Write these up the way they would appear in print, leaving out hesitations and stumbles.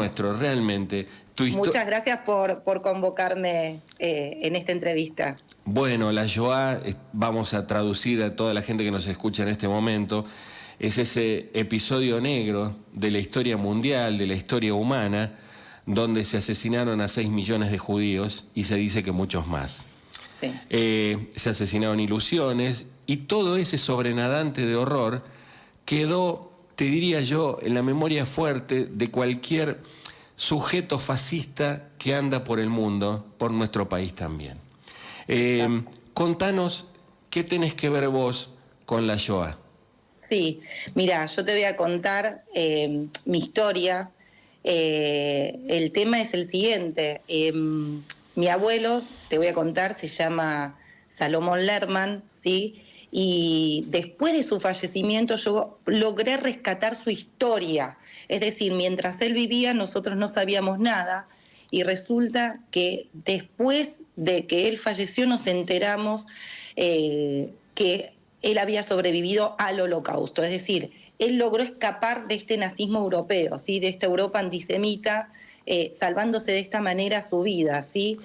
nuestro, realmente. Muchas gracias por convocarme en esta entrevista. Bueno, la Shoah, vamos a traducir a toda la gente que nos escucha en este momento, es ese episodio negro de la historia mundial, de la historia humana, donde se asesinaron a 6 millones de judíos y se dice que muchos más. Sí. Se asesinaron ilusiones y todo ese sobrenadante de horror quedó, te diría yo, en la memoria fuerte de cualquier sujeto fascista que anda por el mundo, por nuestro país también. Contanos, ¿qué tenés que ver vos con la Shoah? Sí, mira, yo te voy a contar mi historia. El tema es el siguiente. Mi abuelo, te voy a contar, se llama Salomón Lerman, ¿sí? Y después de su fallecimiento yo logré rescatar su historia. Es decir, mientras él vivía nosotros no sabíamos nada y resulta que después de que él falleció nos enteramos que él había sobrevivido al Holocausto. Es decir, él logró escapar de este nazismo europeo, ¿sí? De esta Europa antisemita, salvándose de esta manera su vida, ¿sí?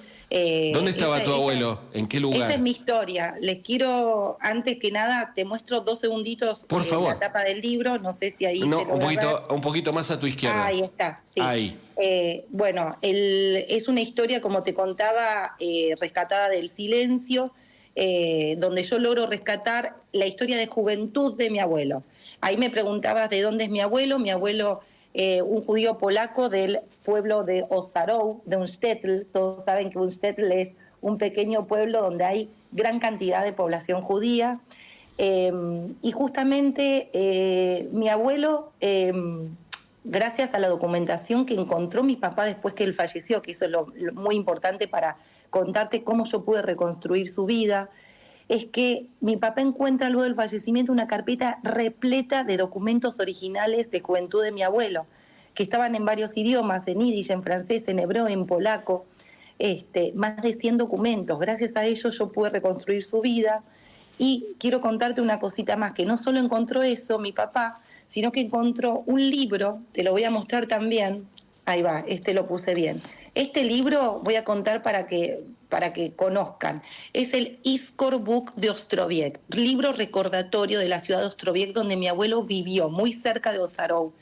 ¿Dónde estaba tu abuelo? ¿En qué lugar? Esa es mi historia. Les quiero, antes que nada, te muestro 2 segunditos Por favor. la tapa del libro. No sé si ahí no, se logra ver. Un poquito más a tu izquierda. Ahí está, sí. Ahí. Bueno, es una historia, como te contaba, rescatada del silencio, donde yo logro rescatar la historia de juventud de mi abuelo. Ahí me preguntabas de dónde es mi abuelo. Mi abuelo, un judío polaco del pueblo de Osarow, de Unstetl. Todos saben que Unstetl es un pequeño pueblo donde hay gran cantidad de población judía. Y justamente mi abuelo, gracias a la documentación que encontró mi papá después que él falleció, que eso es lo muy importante para contarte cómo yo pude reconstruir su vida, es que mi papá encuentra luego del fallecimiento una carpeta repleta de documentos originales de juventud de mi abuelo, que estaban en varios idiomas, en yiddish, en francés, en hebreo, en polaco, más de 100 documentos. Gracias a ellos yo pude reconstruir su vida. Y quiero contarte una cosita más, que no solo encontró eso mi papá, sino que encontró un libro, te lo voy a mostrar también, ahí va, lo puse bien. Este libro voy a contar para que conozcan. Es el Iskor Book de Ostrowiec, libro recordatorio de la ciudad de Ostrowiec, donde mi abuelo vivió, muy cerca de Osarow.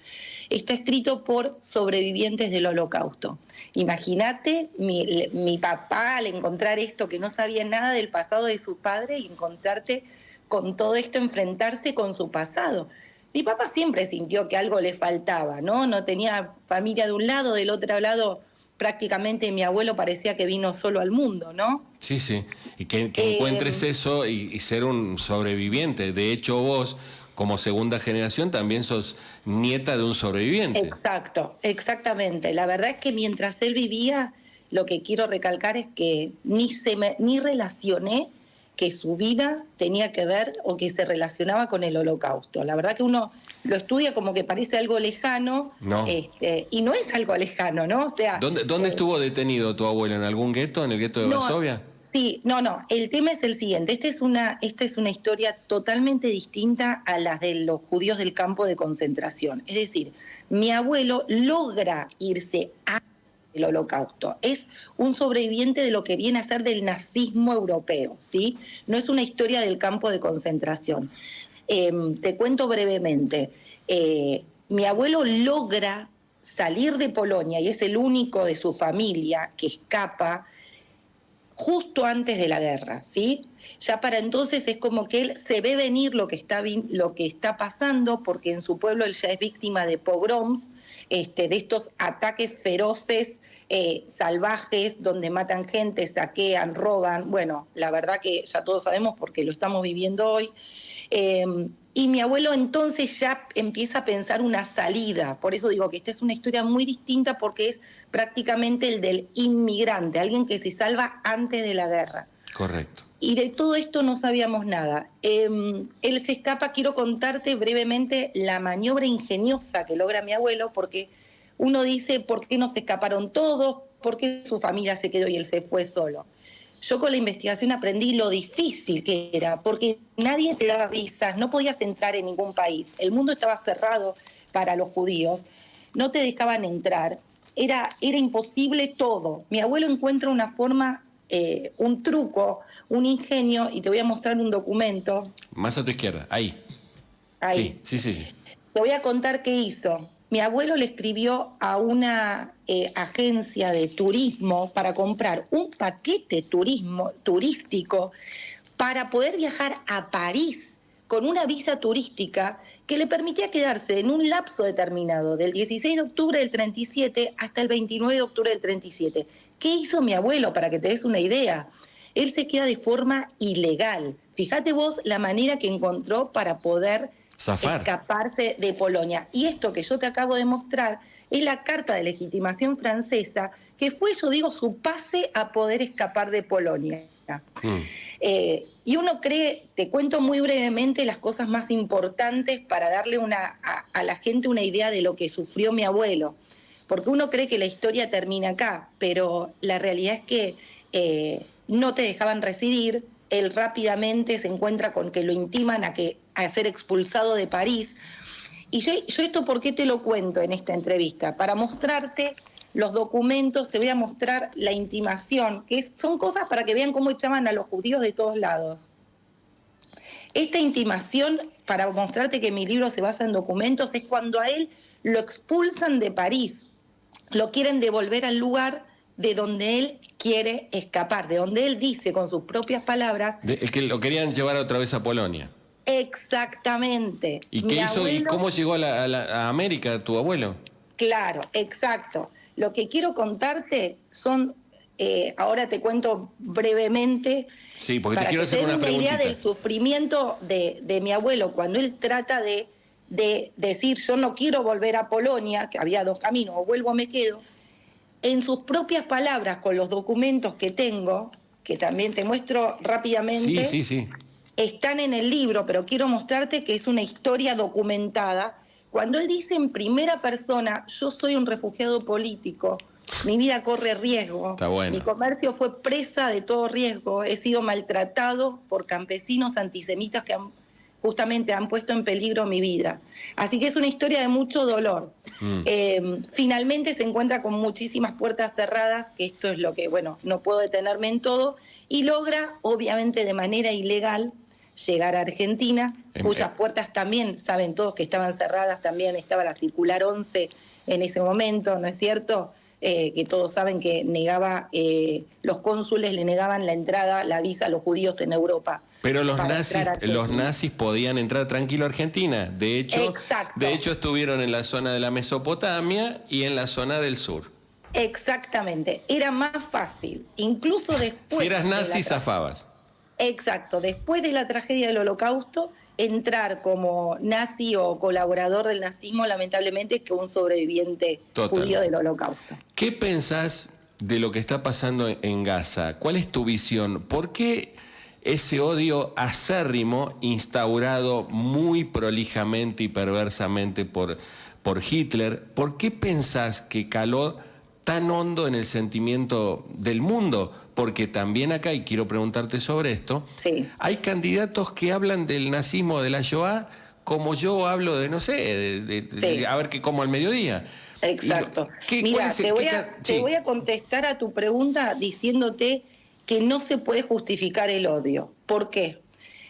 Está escrito por sobrevivientes del Holocausto. Imagínate mi papá al encontrar esto, que no sabía nada del pasado de su padre, y encontrarte con todo esto, enfrentarse con su pasado. Mi papá siempre sintió que algo le faltaba, ¿no? No tenía familia de un lado, del otro lado prácticamente mi abuelo parecía que vino solo al mundo, ¿no? Sí, sí, y que encuentres eso y ser un sobreviviente. De hecho, vos, como segunda generación, también sos nieta de un sobreviviente. Exacto, exactamente. La verdad es que mientras él vivía, lo que quiero recalcar es que ni relacioné que su vida tenía que ver o que se relacionaba con el Holocausto. La verdad que uno lo estudia como que parece algo lejano, no. Y no es algo lejano, ¿no? O sea, ¿Dónde estuvo detenido tu abuelo? ¿En algún gueto? ¿En el gueto de Varsovia? Sí, no. El tema es el siguiente. Esta es una historia totalmente distinta a las de los judíos del campo de concentración. Es decir, mi abuelo logra irse al Holocausto. Es un sobreviviente de lo que viene a ser del nazismo europeo, ¿sí? No es una historia del campo de concentración. Te cuento brevemente. Mi abuelo logra salir de Polonia y es el único de su familia que escapa justo antes de la guerra, ¿sí? Ya para entonces es como que él se ve venir lo que está pasando, porque en su pueblo él ya es víctima de pogroms, de estos ataques feroces, salvajes, donde matan gente, saquean, roban. Bueno, la verdad que ya todos sabemos porque lo estamos viviendo hoy. Y mi abuelo entonces ya empieza a pensar una salida. Por eso digo que esta es una historia muy distinta, porque es prácticamente el del inmigrante, alguien que se salva antes de la guerra. Correcto. Y de todo esto no sabíamos nada. Él se escapa. Quiero contarte brevemente la maniobra ingeniosa que logra mi abuelo, porque uno dice, ¿por qué no se escaparon todos? ¿Por qué su familia se quedó y él se fue solo? Yo con la investigación aprendí lo difícil que era, porque nadie te daba visas, no podías entrar en ningún país, el mundo estaba cerrado para los judíos, no te dejaban entrar. era imposible todo. Mi abuelo encuentra una forma, un truco, un ingenio, y te voy a mostrar un documento. Más a tu izquierda, ahí. Ahí. Sí. Te voy a contar qué hizo. Mi abuelo le escribió a una agencia de turismo para comprar un paquete turístico para poder viajar a París con una visa turística que le permitía quedarse en un lapso determinado, del 16 de octubre del 37 hasta el 29 de octubre del 37. ¿Qué hizo mi abuelo? Para que te des una idea. Él se queda de forma ilegal. Fíjate vos la manera que encontró para poder zafar, escaparse de Polonia. Y esto que yo te acabo de mostrar es la carta de legitimación francesa, que fue, yo digo, su pase a poder escapar de Polonia. Y uno cree, te cuento muy brevemente las cosas más importantes para darle a la gente una idea de lo que sufrió mi abuelo, porque uno cree que la historia termina acá, pero la realidad es que no te dejaban residir. Él rápidamente se encuentra con que lo intiman a ser expulsado de París. Y yo esto, ¿por qué te lo cuento en esta entrevista? Para mostrarte los documentos, te voy a mostrar la intimación, son cosas para que vean cómo echaban a los judíos de todos lados. Esta intimación, para mostrarte que mi libro se basa en documentos, es cuando a él lo expulsan de París, lo quieren devolver al lugar de donde él quiere escapar, de donde él dice con sus propias palabras... El que lo querían llevar otra vez a Polonia. Exactamente. ¿Y qué hizo? Abuelo, ¿Y cómo llegó a América tu abuelo? Claro, exacto. Lo que quiero contarte son... ahora te cuento brevemente... Sí, porque para te quiero hacer una preguntita. Idea del sufrimiento de mi abuelo cuando él trata de decir yo no quiero volver a Polonia, que había dos caminos, o vuelvo o me quedo. En sus propias palabras, con los documentos que tengo, que también te muestro rápidamente, sí. Están en el libro, pero quiero mostrarte que es una historia documentada. Cuando él dice en primera persona, yo soy un refugiado político, mi vida corre riesgo, Está bueno. Mi comercio fue presa de todo riesgo, he sido maltratado por campesinos antisemitas que justamente han puesto en peligro mi vida. Así que es una historia de mucho dolor. Finalmente se encuentra con muchísimas puertas cerradas, que esto es lo que, bueno, no puedo detenerme en todo, y logra, obviamente de manera ilegal, llegar a Argentina, cuyas puertas también, saben todos que estaban cerradas, también estaba la circular 11 en ese momento, ¿no es cierto?, que todos saben que negaba, los cónsules le negaban la entrada, la visa a los judíos en Europa. Pero los nazis podían entrar tranquilo a Argentina. De hecho, estuvieron en la zona de la Mesopotamia y en la zona del sur. Exactamente. Era más fácil. Incluso después... Si eras nazi, zafabas. Exacto. Después de la tragedia del Holocausto, entrar como nazi o colaborador del nazismo, lamentablemente, que un sobreviviente judío del Holocausto. ¿Qué pensás de lo que está pasando en Gaza? ¿Cuál es tu visión? ¿Por qué ese odio acérrimo instaurado muy prolijamente y perversamente por Hitler? ¿Por qué pensás que caló tan hondo en el sentimiento del mundo? Porque también acá, y quiero preguntarte sobre esto, hay candidatos que hablan del nazismo, de la Shoah, como yo hablo de, no sé, a ver qué como al mediodía. Exacto. Mira, te voy a contestar a tu pregunta diciéndote que no se puede justificar el odio. ¿Por qué?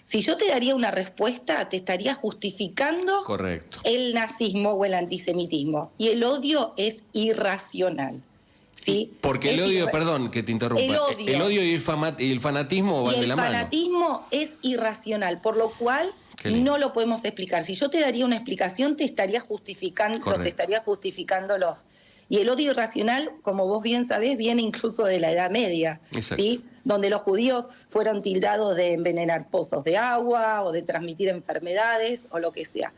Si yo te daría una respuesta, te estaría justificando el nazismo o el antisemitismo. Y el odio es irracional. ¿Sí? Porque el odio, perdón que te interrumpa, el odio y el fanatismo van de la mano. El fanatismo es irracional, por lo cual no lo podemos explicar. Si yo te daría una explicación, te estaría justificando, los estaría justificándolos. Y el odio irracional, como vos bien sabés, viene incluso de la Edad Media, ¿sí? Donde los judíos fueron tildados de envenenar pozos de agua o de transmitir enfermedades o lo que sea.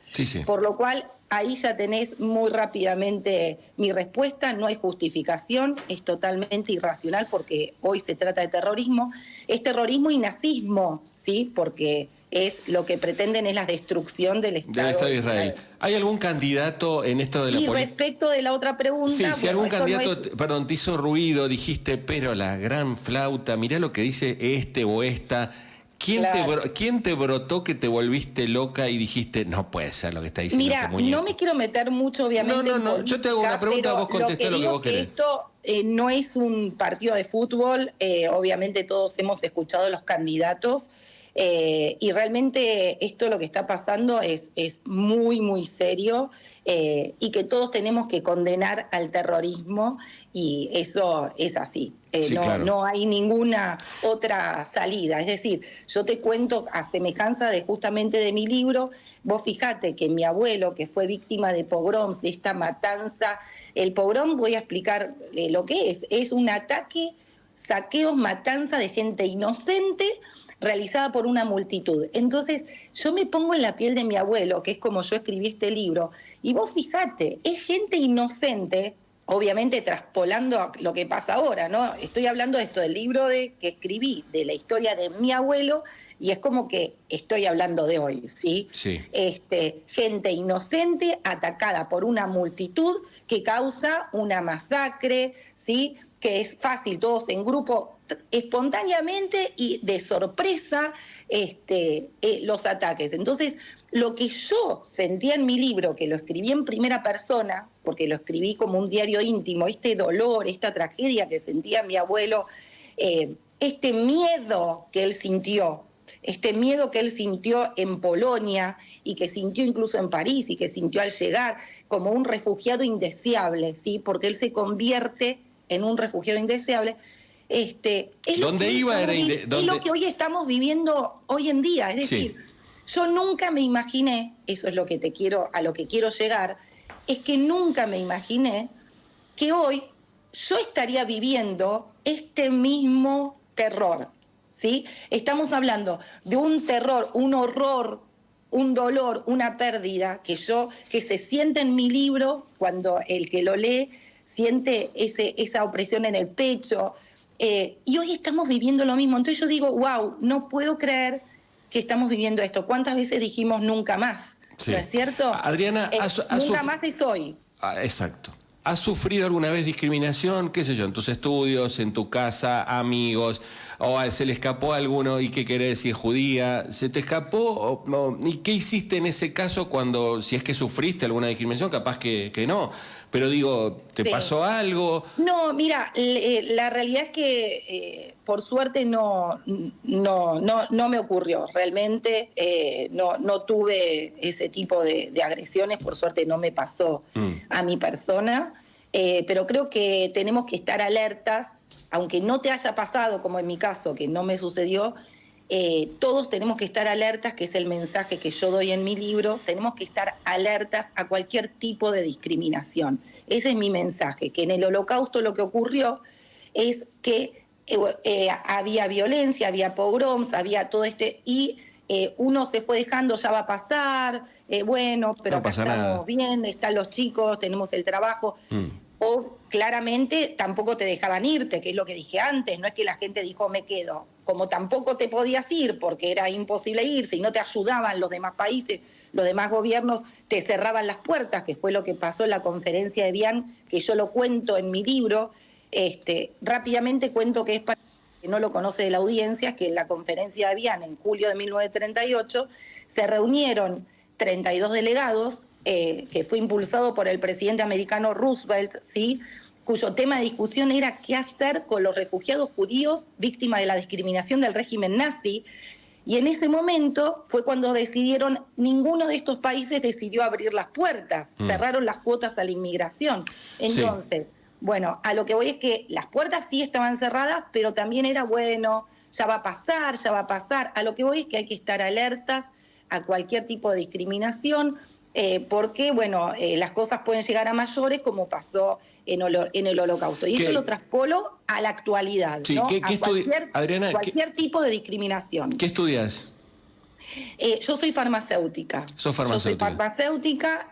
Por lo cual, ahí ya tenés muy rápidamente mi respuesta. No hay justificación, es totalmente irracional porque hoy se trata de terrorismo. Es terrorismo y nazismo, ¿sí? Porque es lo que pretenden es la destrucción del Estado de Israel. ¿Hay algún candidato en esto de la política? Y respecto de la otra pregunta... si algún candidato, perdón, te hizo ruido, dijiste, pero la gran flauta, mirá lo que dice este o esta, ¿Quién te brotó que te volviste loca y dijiste, no puede ser lo que está diciendo Mira, este muñeco? no me quiero meter mucho, obviamente. No, yo te hago una pregunta, vos contestás lo que vos querés. Esto no es un partido de fútbol, obviamente todos hemos escuchado los candidatos, y realmente esto lo que está pasando es muy, muy serio, y que todos tenemos que condenar al terrorismo, y eso es así. Sí, claro. No hay ninguna otra salida. Es decir, yo te cuento a semejanza de justamente de mi libro, vos fijate que mi abuelo, que fue víctima de pogroms, de esta matanza, el pogrom, voy a explicar lo que es un ataque, saqueos, matanza de gente inocente realizada por una multitud. Entonces, yo me pongo en la piel de mi abuelo, que es como yo escribí este libro, y vos fijate, es gente inocente, obviamente traspolando a lo que pasa ahora, ¿no? Estoy hablando de esto, del libro que escribí, de la historia de mi abuelo, y es como que estoy hablando de hoy, ¿sí? Sí. Gente inocente atacada por una multitud que causa una masacre, ¿sí? Que es fácil, todos en grupo, espontáneamente y de sorpresa, los ataques. Entonces, lo que yo sentía en mi libro, que lo escribí en primera persona, porque lo escribí como un diario íntimo, este dolor, esta tragedia que sentía mi abuelo, este miedo que él sintió, en Polonia y que sintió incluso en París y que sintió al llegar como un refugiado indeseable, ¿sí? Porque él se convierte en un refugiado indeseable. Es lo que hoy estamos viviendo hoy en día. Es decir, yo nunca me imaginé, eso es a lo que quiero llegar, es que nunca me imaginé que hoy yo estaría viviendo este mismo terror, ¿sí? Estamos hablando de un terror, un horror, un dolor, una pérdida que se siente en mi libro cuando el que lo lee siente esa opresión en el pecho, y hoy estamos viviendo lo mismo. Entonces yo digo, wow, no puedo creer que estamos viviendo esto. ¿Cuántas veces dijimos nunca más? Sí. ¿No es cierto? Adriana, nunca más es hoy. Exacto. ¿Has sufrido alguna vez discriminación, qué sé yo, en tus estudios, en tu casa, amigos, o se le escapó a alguno y qué querés, si es judía? ¿Se te escapó? ¿Y qué hiciste en ese caso cuando, si es que sufriste alguna discriminación? Capaz que no, pero digo, ¿te pasó algo? No, mira, la realidad es que por suerte no me ocurrió, realmente no tuve ese tipo de agresiones, por suerte no me pasó a mi persona, pero creo que tenemos que estar alertas, aunque no te haya pasado, como en mi caso, que no me sucedió. Todos tenemos que estar alertas, que es el mensaje que yo doy en mi libro, tenemos que estar alertas a cualquier tipo de discriminación. Ese es mi mensaje, que en el Holocausto lo que ocurrió es que había violencia, había pogroms, había todo y uno se fue dejando, ya va a pasar, bueno, pero no acá estamos nada. bien, están los chicos, tenemos el trabajo. O claramente tampoco te dejaban irte, que es lo que dije antes, no es que la gente dijo me quedo, como tampoco te podías ir porque era imposible irse y no te ayudaban los demás países, los demás gobiernos te cerraban las puertas, que fue lo que pasó en la conferencia de Evian, que yo lo cuento en mi libro. Rápidamente cuento que es para que no lo conoce de la audiencia, que en la conferencia de Evian en julio de 1938 se reunieron 32 delegados, que fue impulsado por el presidente americano Roosevelt, ¿sí? Cuyo tema de discusión era qué hacer con los refugiados judíos víctimas de la discriminación del régimen nazi. Y en ese momento fue cuando ninguno de estos países decidió abrir las puertas, cerraron las cuotas a la inmigración. Entonces, bueno, a lo que voy es que las puertas sí estaban cerradas, pero también era bueno, ya va a pasar. A lo que voy es que hay que estar alertas a cualquier tipo de discriminación, porque, bueno, las cosas pueden llegar a mayores, como pasó en el Holocausto. Y eso lo traspolo a la actualidad, sí, ¿no? Adriana, cualquier tipo de discriminación. ¿Qué estudias? Yo soy farmacéutica. ¿Sos farmacéutica? Yo soy farmacéutica,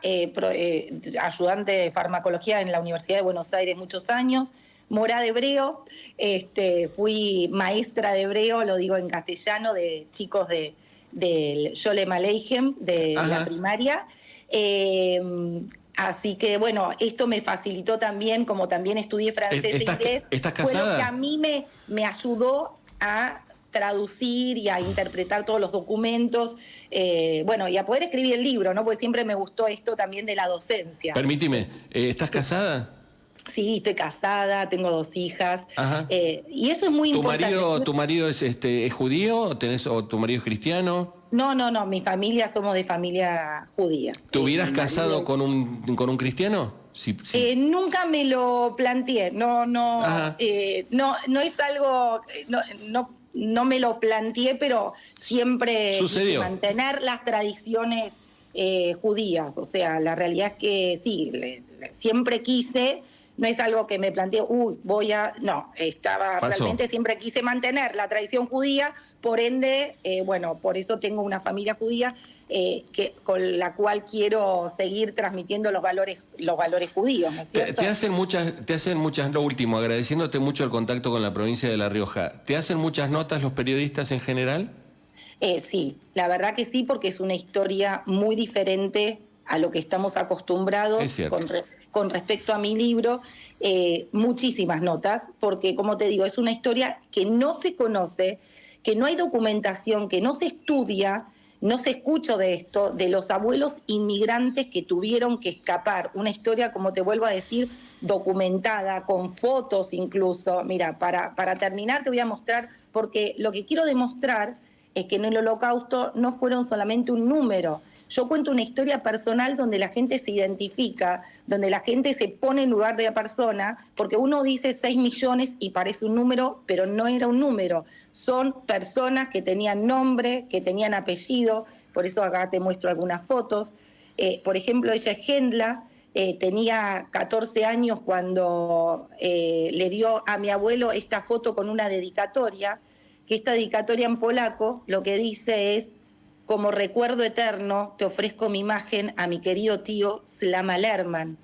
ayudante de farmacología en la Universidad de Buenos Aires muchos años, mora de hebreo, fui maestra de hebreo, lo digo en castellano, de chicos del Sholem Aleichem, de la primaria. Así que, bueno, esto me facilitó también, como también estudié francés e inglés. ¿Estás casada? Fue lo que a mí me ayudó a traducir y a interpretar todos los documentos, bueno, y a poder escribir el libro, ¿no? Porque siempre me gustó esto también de la docencia. Permíteme, ¿estás casada? Sí, estoy casada, tengo 2 hijas, Ajá. y eso es muy importante. ¿Tu marido es judío o tu marido es cristiano? No, mi familia, somos de familia judía. ¿Te hubieras Mi casado marido- con un cristiano? Sí. Nunca me lo planteé, no es algo, no me lo planteé, pero siempre Sucedió. quise mantener las tradiciones judías. O sea, la realidad es que sí, siempre quise, no es algo que me planteé, Pasó. realmente siempre quise mantener la tradición judía, por ende, bueno, por eso tengo una familia judía con la cual quiero seguir transmitiendo los valores judíos, ¿no es cierto? Te hacen muchas, lo último, agradeciéndote mucho el contacto con la provincia de La Rioja. ¿Te hacen muchas notas los periodistas en general? Sí, la verdad que sí, porque es una historia muy diferente a lo que estamos acostumbrados Es cierto. con respecto a mi libro. Muchísimas notas, porque como te digo, es una historia que no se conoce, que no hay documentación, que no se estudia, no se escucha de esto, de los abuelos inmigrantes que tuvieron que escapar. Una historia, como te vuelvo a decir, documentada, con fotos incluso. Mira, para terminar te voy a mostrar, porque lo que quiero demostrar es que en el Holocausto no fueron solamente un número. Yo cuento una historia personal donde la gente se identifica, donde la gente se pone en lugar de la persona, porque uno dice 6 millones y parece un número, pero no era un número. Son personas que tenían nombre, que tenían apellido, por eso acá te muestro algunas fotos. Por ejemplo, ella es Gendla, tenía 14 años cuando le dio a mi abuelo esta foto con una dedicatoria, que esta dedicatoria en polaco lo que dice es: como recuerdo eterno, te ofrezco mi imagen a mi querido tío Slama Lerman.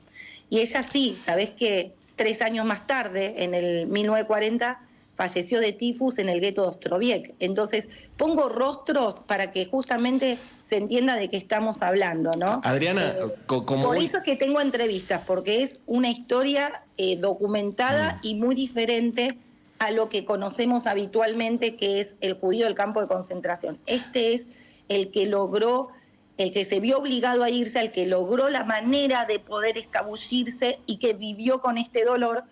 Y ella sí, sabés que 3 años más tarde, en el 1940, falleció de tifus en el gueto de Ostrowiec. Entonces, pongo rostros para que justamente se entienda de qué estamos hablando, ¿no? Adriana, por eso es que tengo entrevistas, porque es una historia documentada y muy diferente a lo que conocemos habitualmente, que es el judío del campo de concentración. Este es el que logró, el que se vio obligado a irse, el que logró la manera de poder escabullirse y que vivió con este dolor.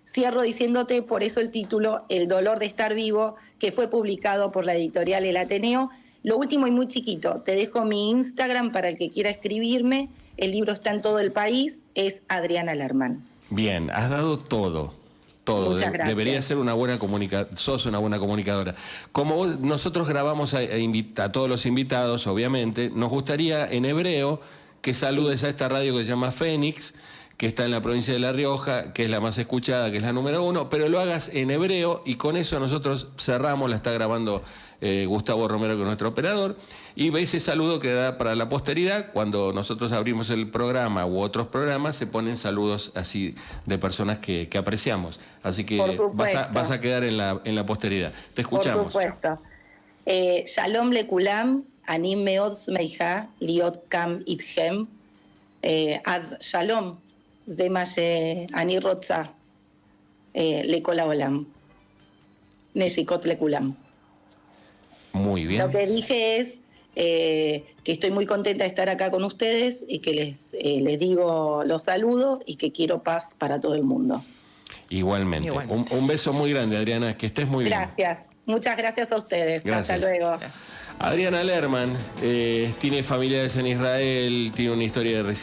Cierro diciéndote, por eso el título, El dolor de estar vivo, que fue publicado por la editorial El Ateneo. Lo último y muy chiquito, te dejo mi Instagram para el que quiera escribirme. El libro está en todo el país, es Adriana Lerman. Bien, has dado todo. Muchas gracias. Debería ser una buena sos una buena comunicadora. Como nosotros grabamos a todos los invitados, obviamente, nos gustaría en hebreo que saludes a esta radio que se llama Fénix, que está en la provincia de La Rioja, que es la más escuchada, que es la número 1, pero lo hagas en hebreo y con eso nosotros cerramos, la está grabando Gustavo Romero, que es nuestro operador, y ese saludo que da para la posteridad. Cuando nosotros abrimos el programa u otros programas, se ponen saludos así de personas que apreciamos. Así que vas a quedar en la posteridad. Te escuchamos. Por supuesto. Shalom lekulam, ani meod smeija, liot kam itchem, az shalom, זה מה שאני רוצה לכל העולם. נשיקות לכולם. Muy bien. Lo que dije es que estoy muy contenta de estar acá con ustedes y que les digo los saludo y que quiero paz para todo el mundo. Igualmente. Un beso muy grande, Adriana, que estés muy bien. Gracias. Muchas gracias a ustedes. Gracias. Hasta luego. Gracias. Adriana Lerman tiene familiares en Israel, tiene una historia de